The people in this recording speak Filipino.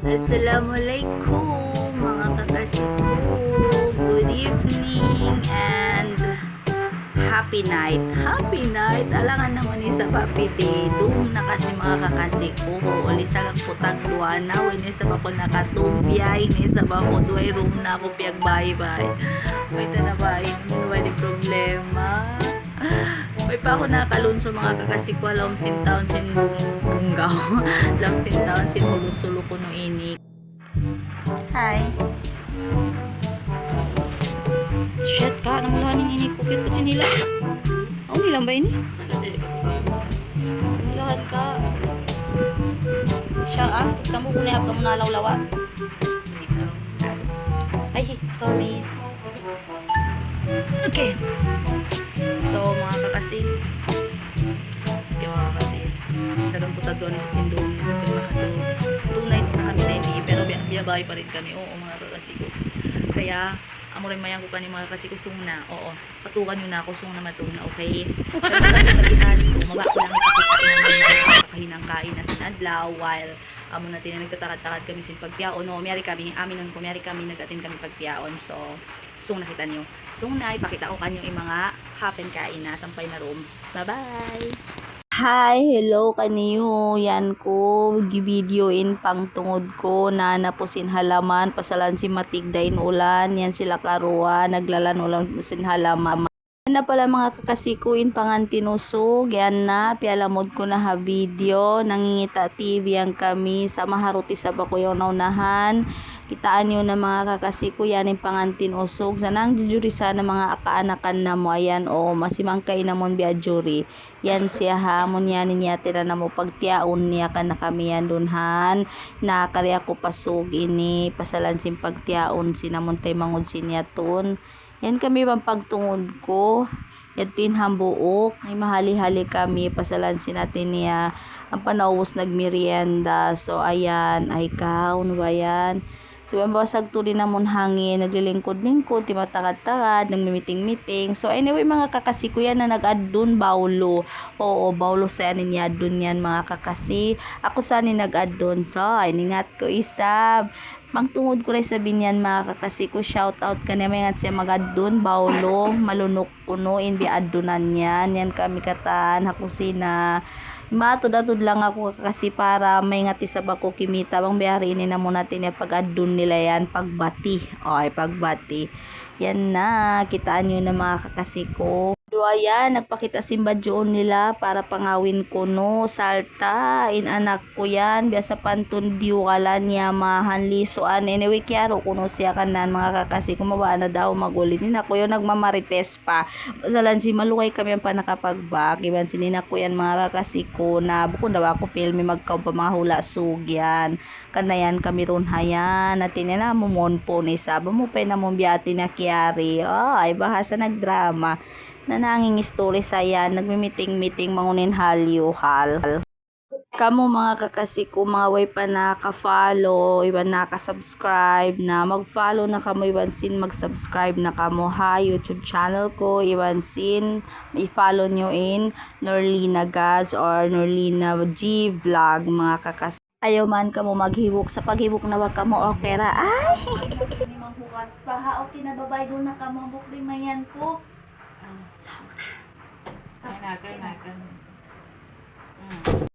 Assalamualaikum mga kakasiko. Good evening and happy night. Happy night. Alangan naman isa papiti. Doon na kasi mga kakasiko. Ulisa lang po tagluana. Winisa ba ko nakatumbiyay. Nisa ba ko duay room na ako piyag bye-bye. May tanabay. May problema. May pa ako nakalun sa mga kakasiko. Alam sintaon sin bunggaw. Alam sintaon sin hulusulo ko no ini. Hi. Shit ka, namulahanin ini kupit ko sinila. Oh, nilang ba ini? Silahan ka. Siya kamu kunihap ka muna lawa. Ay, sorry. Okay. So, mga kakasing. Okay, mga kakasing. Isa lang po doon sa sindong sa pinakatulog. 2 nights na kami na hindi, pero biyabay pa rin kami. Oo, mga kakasing. Kaya, amurin mayan ko kani mga kakasing kusong na. Oo, patukan nyo na ako, sung na matuna, okay? Pero sa kita dito, maba ko lang kahinang kain na sinadlaw while amo natin na nagtatakad-takad kami sin pagtiaon. No, miyari kami, amin nun, kumiyari kami, nag-attend kami pagtiaon. So, sung nakita nyo. Sung na, ipakita ko kanyo yung mga happen kain na sampay na room. Bye-bye! Hi, hello kaniyo. Yan ko gi-video in pang tungod ko na napusin halaman pasalan si matigdain ulan. Yan sila karuwa naglalan ulan sin halaman. Yan na pala mga kakasikuin pangan tinusog. Yan na pialamod ko na ha video. Nangingita TV ang kami sa maharuti sa bakuyaw naunahan. Kitaan nyo na mga kakasiko yan yung pangan tinusog. Sanang jujuri sana mga akaanakan na mo. Ayan o masimang kain na mo biya juri. Yan siya ha, munyanin niya tira na mo pagtiaon niya ka na kami yan dunhan. Nakarya ko pasog ini, pasalansin pagtiaon sinamuntay mangod sinyatun. Yan kami bang pagtungod ko. Yan tinhambuok, ay mahali-hali kami, pasalansin natin niya. Ang panawos nagmerienda. So ayan, ay kaon ba yan? So, ang basag tuloy namon hangin, naglilingkod-lingkod, timatakad-takad, nagmimiting-miting. So, anyway, mga kakasi ko yan na nag-add dun, Baulo. Oo, Baulo sa anin niya dun yan, mga kakasi. Ako sa anin nag-add dun. So, iningat ko isab. Magtungod ko rin sabihin yan, mga kakasi ko. Shout out ka na, may ngat siya mag-add dun, Baulo. Malunok kuno, hindi adunan yan. Yan kami katan, hakusina. Matod-atod lang ako kasi para may ngati sa bako kimita bang biyari ini na muna natin yung pag-adun nila yan pagbati. Ay pagbati yan na kitaan nyo na mga kakasi ko. Ayan, nagpakita simbadyoon nila para pangawin ko no salta in anak ko yan biasa pantun diwala niya mahanli so anyway kyaro kuno siya kanan mga kakasi ko mabaan na daw magulin nina ko yung nagmamarites pa pasalan si malukay kami ang panakapagbak iban sinina ko yan mga kakasi ko na bukod daw ako filmi magkaw pa mga hula sugyan kanayan kami ron hayan natin na mumon po ni saba mo pa na mong biyati na kiyari ay bahasa nagdrama na nanging story saya nagmi-meeting mangunin halyuhal kamo mga kakasi ko mga way pa naka-follow iban naka-subscribe na mag-follow na kamo iban sin mag-subscribe na kamo ha YouTube channel ko iban sin i-follow nyo in Norlina Gads or Norlina G Vlog mga kakasi ayaw man kamo maghibok sa paghibok na wag kamo okay ra ay hindi maghukas pa ha okay na babay doon na kamo bukli mayan ko sama na. Kaya na.